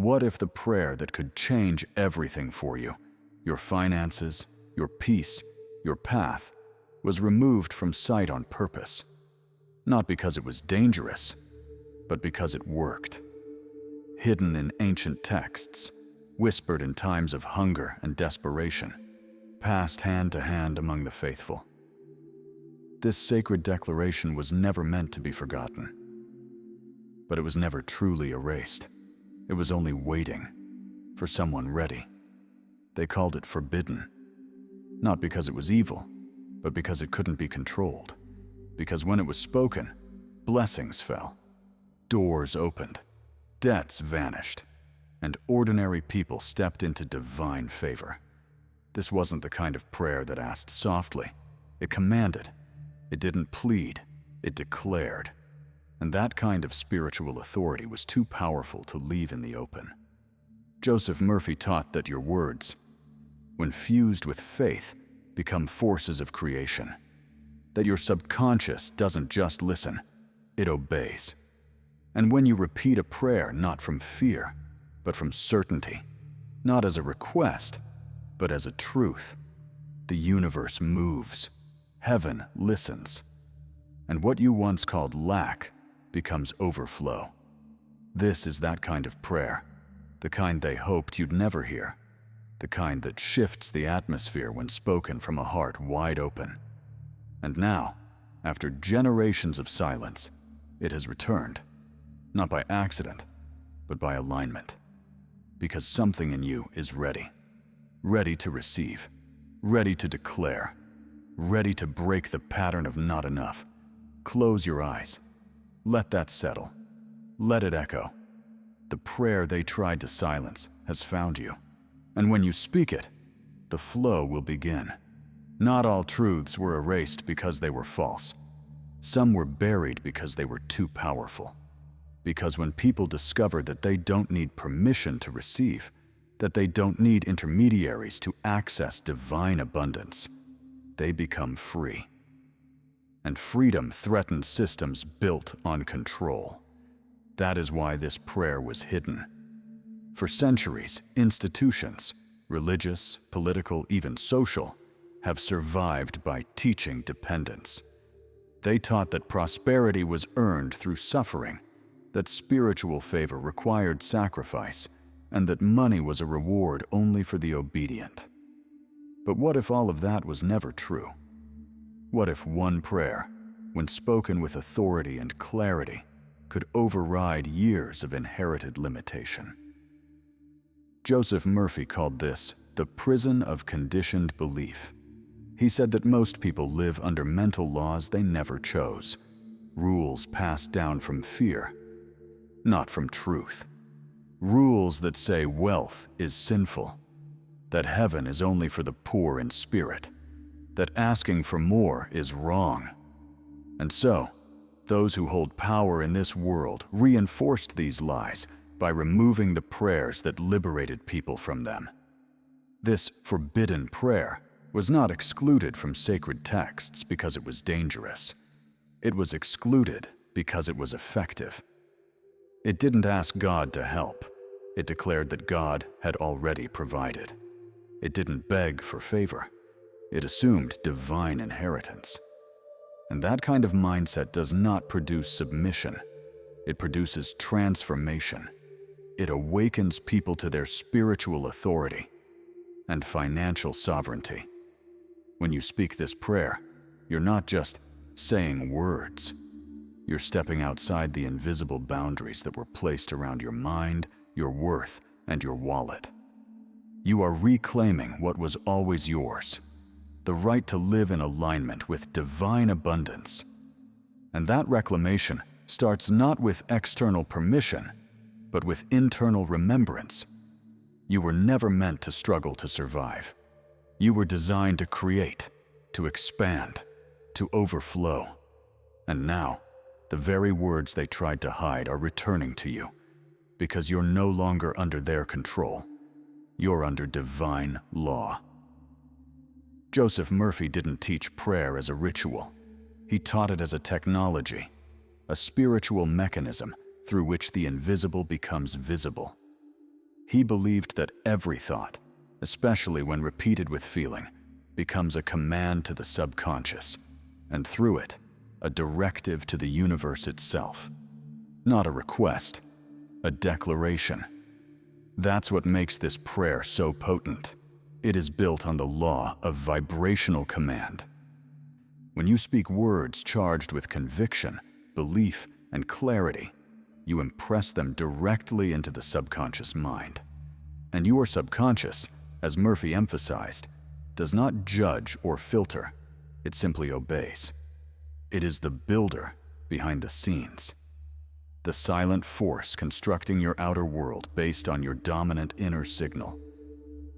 what if the prayer that could change everything for you, your finances, your peace, your path, was removed from sight on purpose? Not because it was dangerous, but because it worked. Hidden in ancient texts, whispered in times of hunger and desperation, passed hand to hand among the faithful. This sacred declaration was never meant to be forgotten. But it was never truly erased. It was only waiting for someone ready. They called it forbidden, not because it was evil, but because it couldn't be controlled. Because when it was spoken, blessings fell, doors opened, debts vanished, and ordinary people stepped into divine favor. This wasn't the kind of prayer that asked softly. It commanded. It didn't plead. It declared. And that kind of spiritual authority was too powerful to leave in the open. Joseph Murphy taught that your words, when fused with faith, become forces of creation. That your subconscious doesn't just listen, it obeys. And when you repeat a prayer not from fear, but from certainty, not as a request, but as a truth, the universe moves, heaven listens, and what you once called lack becomes overflow. This is that kind of prayer, the kind they hoped you'd never hear, the kind that shifts the atmosphere when spoken from a heart wide open. And now, after generations of silence, it has returned, not by accident, but by alignment. Because something in you is ready, ready to receive, ready to declare, ready to break the pattern of not enough. Close your eyes. Let that settle. Let it echo. The prayer they tried to silence has found you. And when you speak it, the flow will begin. Not all truths were erased because they were false. Some were buried because they were too powerful. Because when people discover that they don't need permission to receive, that they don't need intermediaries to access divine abundance, they become free. And freedom threatens systems built on control. That is why this prayer was hidden. For centuries, institutions, religious, political, even social, have survived by teaching dependence. They taught that prosperity was earned through suffering, that spiritual favor required sacrifice, and that money was a reward only for the obedient. But what if all of that was never true? What if one prayer, when spoken with authority and clarity, could override years of inherited limitation? Joseph Murphy called this the prison of conditioned belief. He said that most people live under mental laws they never chose, rules passed down from fear, not from truth. Rules that say wealth is sinful, that heaven is only for the poor in spirit, that asking for more is wrong. And so, those who hold power in this world reinforced these lies by removing the prayers that liberated people from them. This forbidden prayer was not excluded from sacred texts because it was dangerous. It was excluded because it was effective. It didn't ask God to help. It declared that God had already provided. It didn't beg for favor. It assumed divine inheritance. And that kind of mindset does not produce submission. It produces transformation. It awakens people to their spiritual authority and financial sovereignty. When you speak this prayer, you're not just saying words. You're stepping outside the invisible boundaries that were placed around your mind, your worth, and your wallet. You are reclaiming what was always yours, the right to live in alignment with divine abundance. And that reclamation starts not with external permission, but with internal remembrance. You were never meant to struggle to survive. You were designed to create, to expand, to overflow. And now, the very words they tried to hide are returning to you, because you're no longer under their control. You're under divine law. Joseph Murphy didn't teach prayer as a ritual. He taught it as a technology, a spiritual mechanism through which the invisible becomes visible. He believed that every thought, especially when repeated with feeling, becomes a command to the subconscious, and through it, a directive to the universe itself. Not a request, a declaration. That's what makes this prayer so potent. It is built on the law of vibrational command. When you speak words charged with conviction, belief, and clarity, you impress them directly into the subconscious mind. And your subconscious, as Murphy emphasized, does not judge or filter, it simply obeys. It is the builder behind the scenes, the silent force constructing your outer world based on your dominant inner signal.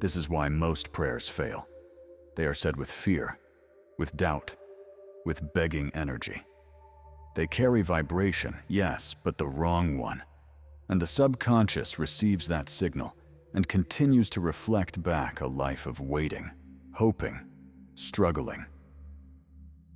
This is why most prayers fail. They are said with fear, with doubt, with begging energy. They carry vibration, yes, but the wrong one. And the subconscious receives that signal and continues to reflect back a life of waiting, hoping, struggling.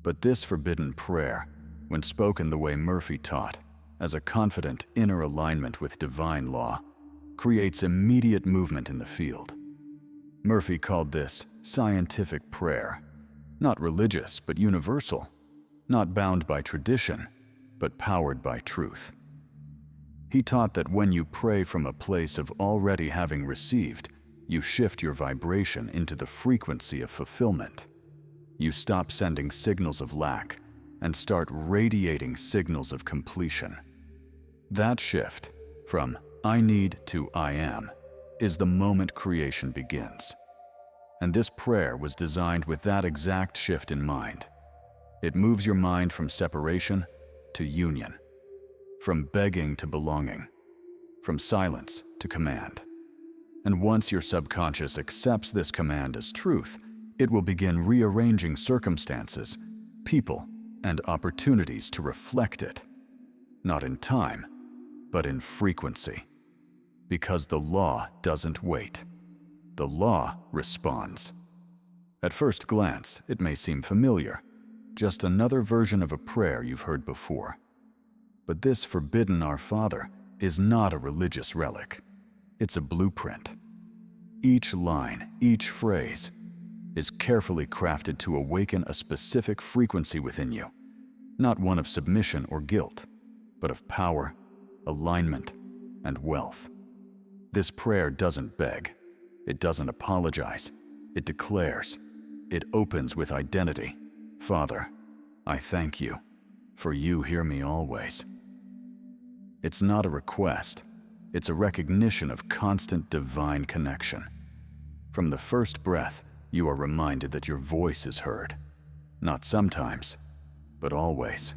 But this forbidden prayer, when spoken the way Murphy taught, as a confident inner alignment with divine law, creates immediate movement in the field. Murphy called this scientific prayer, not religious but universal, not bound by tradition, but powered by truth. He taught that when you pray from a place of already having received, you shift your vibration into the frequency of fulfillment. You stop sending signals of lack and start radiating signals of completion. That shift, from I need to I am, is the moment creation begins. And this prayer was designed with that exact shift in mind. It moves your mind from separation to union, from begging to belonging, from silence to command. And once your subconscious accepts this command as truth, it will begin rearranging circumstances, people, and opportunities to reflect it, not in time, but in frequency. Because the law doesn't wait. The law responds. At first glance, it may seem familiar, just another version of a prayer you've heard before. But this forbidden Our Father is not a religious relic. It's a blueprint. Each line, each phrase, is carefully crafted to awaken a specific frequency within you, not one of submission or guilt, but of power, alignment, and wealth. This prayer doesn't beg, it doesn't apologize, it declares, it opens with identity. Father, I thank you, for you hear me always. It's not a request, it's a recognition of constant divine connection. From the first breath, you are reminded that your voice is heard. Not sometimes, but always.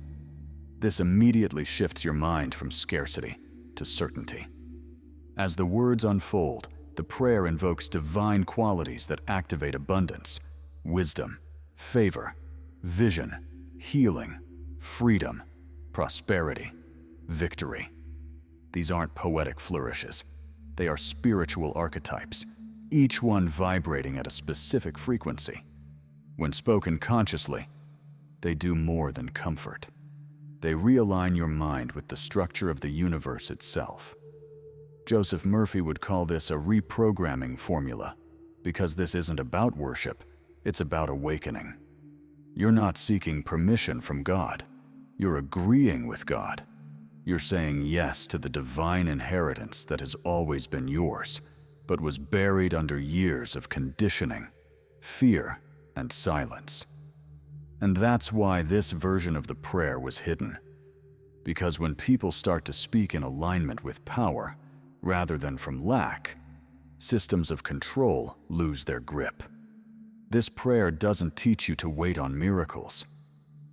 This immediately shifts your mind from scarcity to certainty. As the words unfold, the prayer invokes divine qualities that activate abundance, wisdom, favor, vision, healing, freedom, prosperity, victory. These aren't poetic flourishes. They are spiritual archetypes, each one vibrating at a specific frequency. When spoken consciously, they do more than comfort. They realign your mind with the structure of the universe itself. Joseph Murphy would call this a reprogramming formula, because this isn't about worship, it's about awakening. You're not seeking permission from God. You're agreeing with God. You're saying yes to the divine inheritance that has always been yours, but was buried under years of conditioning, fear, and silence. And that's why this version of the prayer was hidden. Because when people start to speak in alignment with power, rather than from lack, systems of control lose their grip. This prayer doesn't teach you to wait on miracles.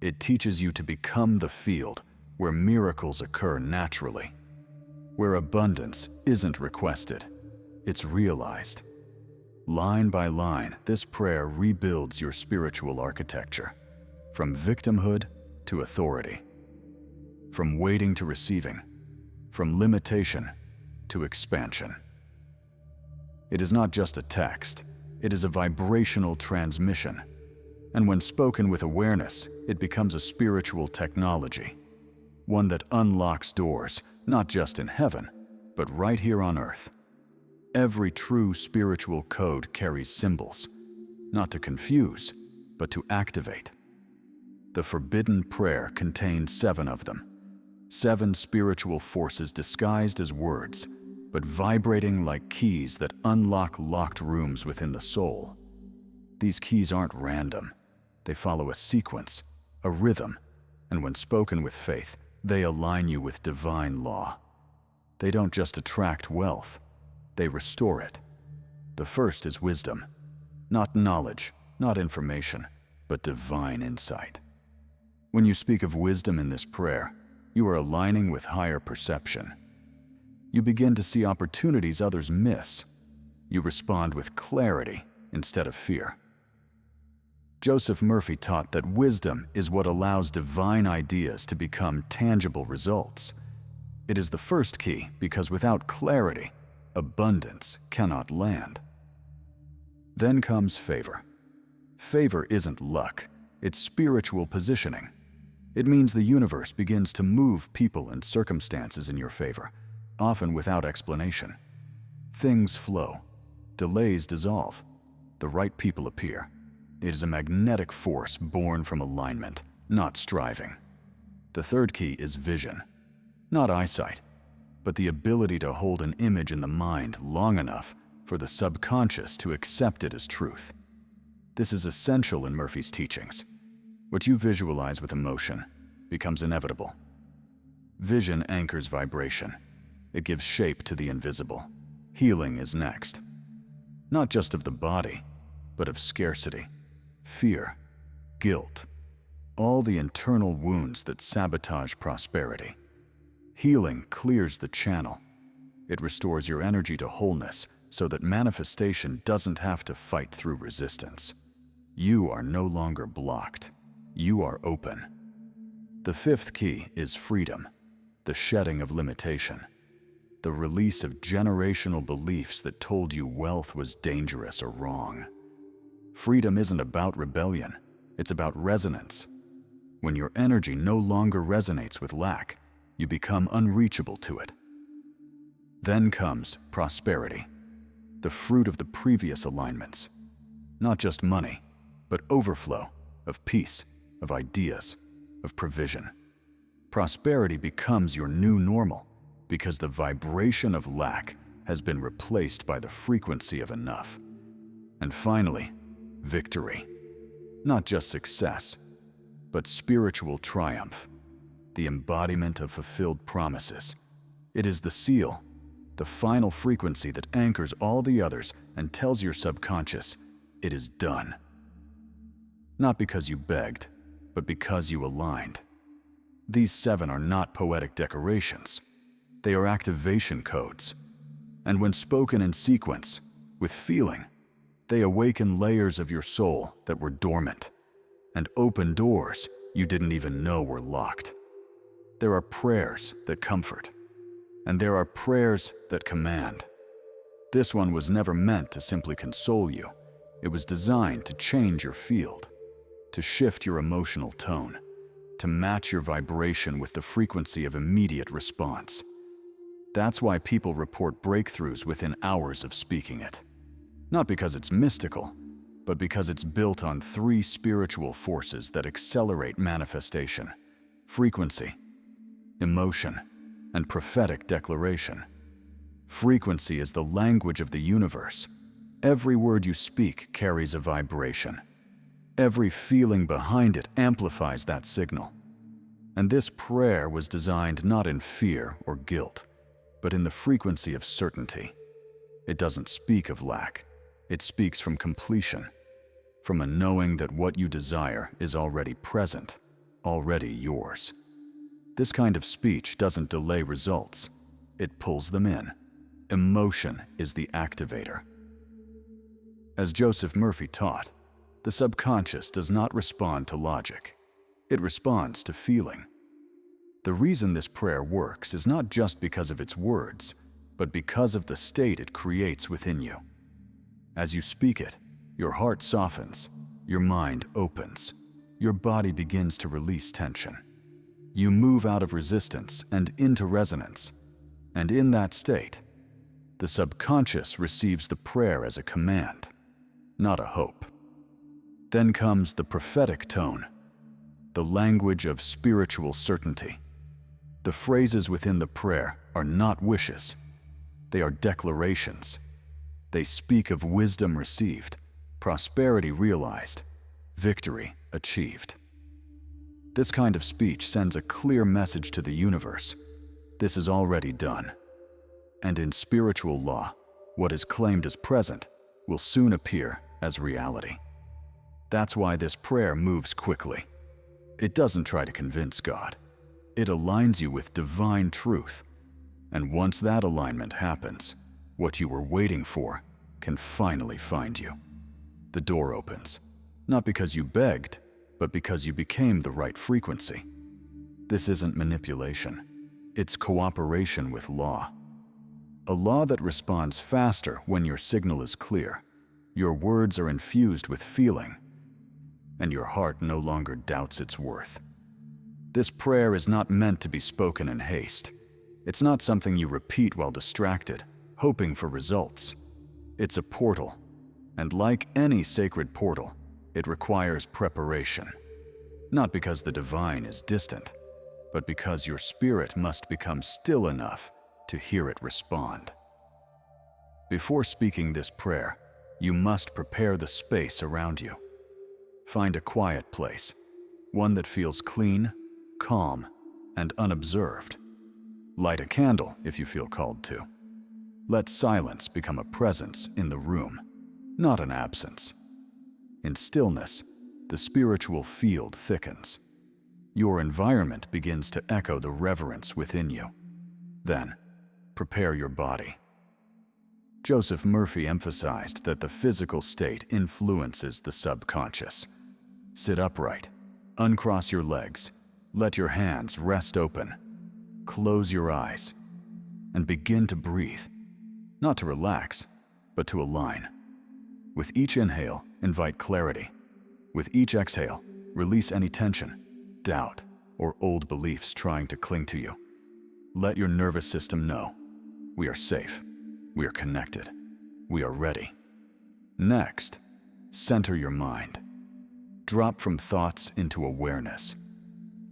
It teaches you to become the field where miracles occur naturally, where abundance isn't requested, it's realized. Line by line, this prayer rebuilds your spiritual architecture, from victimhood to authority, from waiting to receiving, from limitation to expansion. It is not just a text, it is a vibrational transmission, and when spoken with awareness, it becomes a spiritual technology, one that unlocks doors, not just in heaven, but right here on earth. Every true spiritual code carries symbols, not to confuse, but to activate. The forbidden prayer contained 7 of them, 7 spiritual forces disguised as words, but vibrating like keys that unlock locked rooms within the soul. These keys aren't random. They follow a sequence, a rhythm, and when spoken with faith, they align you with divine law. They don't just attract wealth, they restore it. The first is wisdom, not knowledge, not information, but divine insight. When you speak of wisdom in this prayer, you are aligning with higher perception. You begin to see opportunities others miss. You respond with clarity instead of fear. Joseph Murphy taught that wisdom is what allows divine ideas to become tangible results. It is the first key because without clarity, abundance cannot land. Then comes favor. Favor isn't luck, it's spiritual positioning. It means the universe begins to move people and circumstances in your favor, often without explanation. Things flow, delays dissolve, the right people appear. It is a magnetic force born from alignment, not striving. The third key is vision, not eyesight, but the ability to hold an image in the mind long enough for the subconscious to accept it as truth. This is essential in Murphy's teachings. What you visualize with emotion becomes inevitable. Vision anchors vibration. It gives shape to the invisible. Healing is next. Not just of the body, but of scarcity, fear, guilt, all the internal wounds that sabotage prosperity. Healing clears the channel. It restores your energy to wholeness so that manifestation doesn't have to fight through resistance. You are no longer blocked. You are open. The fifth key is freedom, the shedding of limitation, the release of generational beliefs that told you wealth was dangerous or wrong. Freedom isn't about rebellion, it's about resonance. When your energy no longer resonates with lack, you become unreachable to it. Then comes prosperity, the fruit of the previous alignments. Not just money, but overflow of peace, of ideas, of provision. Prosperity becomes your new normal because the vibration of lack has been replaced by the frequency of enough. And finally, victory. Not just success, but spiritual triumph, the embodiment of fulfilled promises. It is the seal, the final frequency that anchors all the others and tells your subconscious, it is done. Not because you begged, but because you aligned. These 7 are not poetic decorations. They are activation codes. And when spoken in sequence, with feeling, they awaken layers of your soul that were dormant and open doors you didn't even know were locked. There are prayers that comfort, and there are prayers that command. This one was never meant to simply console you. It was designed to change your field, to shift your emotional tone, to match your vibration with the frequency of immediate response. That's why people report breakthroughs within hours of speaking it. Not because it's mystical, but because it's built on 3 spiritual forces that accelerate manifestation: frequency, emotion, and prophetic declaration. Frequency is the language of the universe. Every word you speak carries a vibration. Every feeling behind it amplifies that signal. And this prayer was designed not in fear or guilt, but in the frequency of certainty. It doesn't speak of lack. It speaks from completion, from a knowing that what you desire is already present, already yours. This kind of speech doesn't delay results. It pulls them in. Emotion is the activator. As Joseph Murphy taught, the subconscious does not respond to logic. It responds to feeling. The reason this prayer works is not just because of its words, but because of the state it creates within you. As you speak it, your heart softens, your mind opens, your body begins to release tension. You move out of resistance and into resonance, and in that state, The subconscious receives the prayer as a command, not a hope. Then comes the prophetic tone, the language of spiritual certainty. The phrases within the prayer are not wishes. They are declarations. They speak of wisdom received, prosperity realized, victory achieved. This kind of speech sends a clear message to the universe. This is already done. And in spiritual law, what is claimed as present will soon appear as reality. That's why this prayer moves quickly. It doesn't try to convince God. It aligns you with divine truth. And once that alignment happens, what you were waiting for can finally find you. The door opens, not because you begged, but because you became the right frequency. This isn't manipulation. It's cooperation with law. A law that responds faster when your signal is clear, your words are infused with feeling, and your heart no longer doubts its worth. This prayer is not meant to be spoken in haste. It's not something you repeat while distracted, hoping for results. It's a portal, and like any sacred portal, it requires preparation. Not because the divine is distant, but because your spirit must become still enough to hear it respond. Before speaking this prayer, you must prepare the space around you. Find a quiet place, one that feels clean, calm, and unobserved. Light a candle if you feel called to. Let silence become a presence in the room, not an absence. In stillness, the spiritual field thickens. Your environment begins to echo the reverence within you. Then, prepare your body. Joseph Murphy emphasized that the physical state influences the subconscious. Sit upright, uncross your legs, let your hands rest open, close your eyes, and begin to breathe. Not to relax, but to align. With each inhale, invite clarity. With each exhale, release any tension, doubt, or old beliefs trying to cling to you. Let your nervous system know, we are safe, we are connected, we are ready. Next, center your mind. Drop from thoughts into awareness.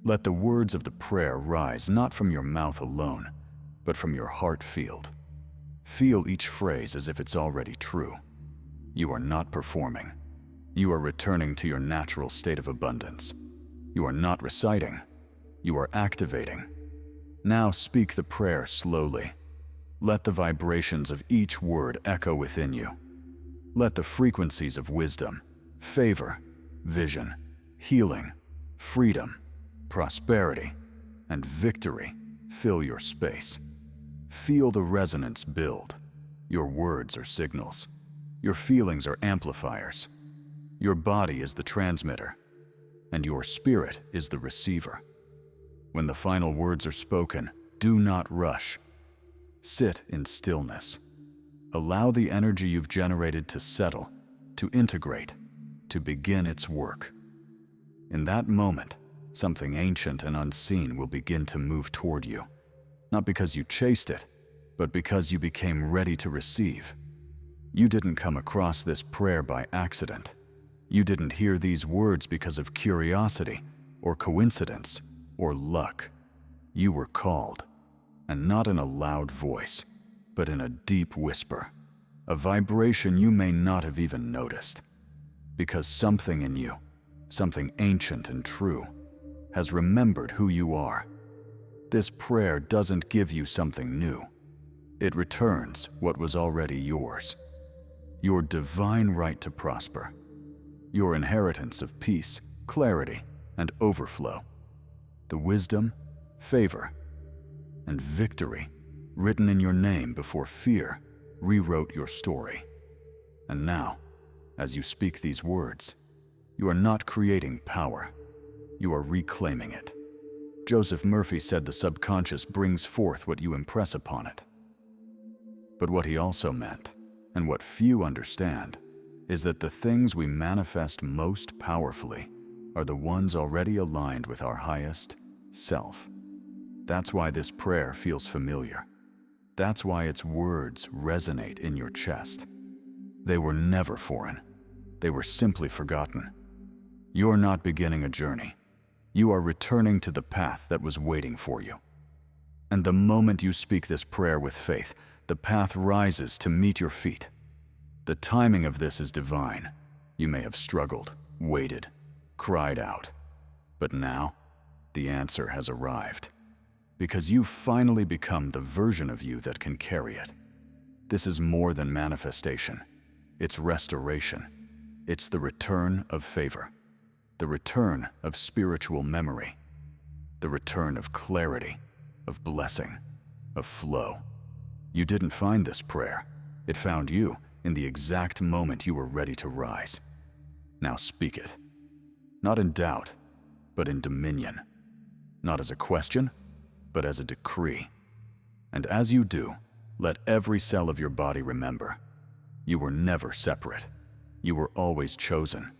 Let the words of the prayer rise not from your mouth alone, but from your heart field. Feel each phrase as if it's already true. You are not performing. You are returning to your natural state of abundance. You are not reciting. You are activating. Now speak the prayer slowly. Let the vibrations of each word echo within you. Let the frequencies of wisdom, favor, vision, healing, freedom, prosperity, and victory fill your space. Feel the resonance build. Your words are signals. Your feelings are amplifiers. Your body is the transmitter, and your spirit is the receiver. When the final words are spoken, do not rush. Sit in stillness. Allow the energy you've generated to settle, to integrate, to begin its work. In that moment, something ancient and unseen will begin to move toward you, not because you chased it, but because you became ready to receive. You didn't come across this prayer by accident. You didn't hear these words because of curiosity, or coincidence, or luck. You were called, and not in a loud voice, but in a deep whisper, a vibration you may not have even noticed. Because something in you, something ancient and true, has remembered who you are. This prayer doesn't give you something new. It returns what was already yours. Your divine right to prosper. Your inheritance of peace, clarity, and overflow. The wisdom, favor, and victory written in your name before fear rewrote your story. And now, as you speak these words, you are not creating power. You are reclaiming it. Joseph Murphy said the subconscious brings forth what you impress upon it. But what he also meant, and what few understand, is that the things we manifest most powerfully are the ones already aligned with our highest self. That's why this prayer feels familiar. That's why its words resonate in your chest. They were never foreign. They were simply forgotten. You're not beginning a journey. You are returning to the path that was waiting for you. And the moment you speak this prayer with faith, the path rises to meet your feet. The timing of this is divine. You may have struggled, waited, cried out. But now, the answer has arrived. Because you've finally become the version of you that can carry it. This is more than manifestation. It's restoration. It's the return of favor. The return of spiritual memory. The return of clarity, of blessing, of flow. You didn't find this prayer. It found you in the exact moment you were ready to rise. Now speak it. Not in doubt, but in dominion. Not as a question, but as a decree. And as you do, let every cell of your body remember, you were never separate. You were always chosen.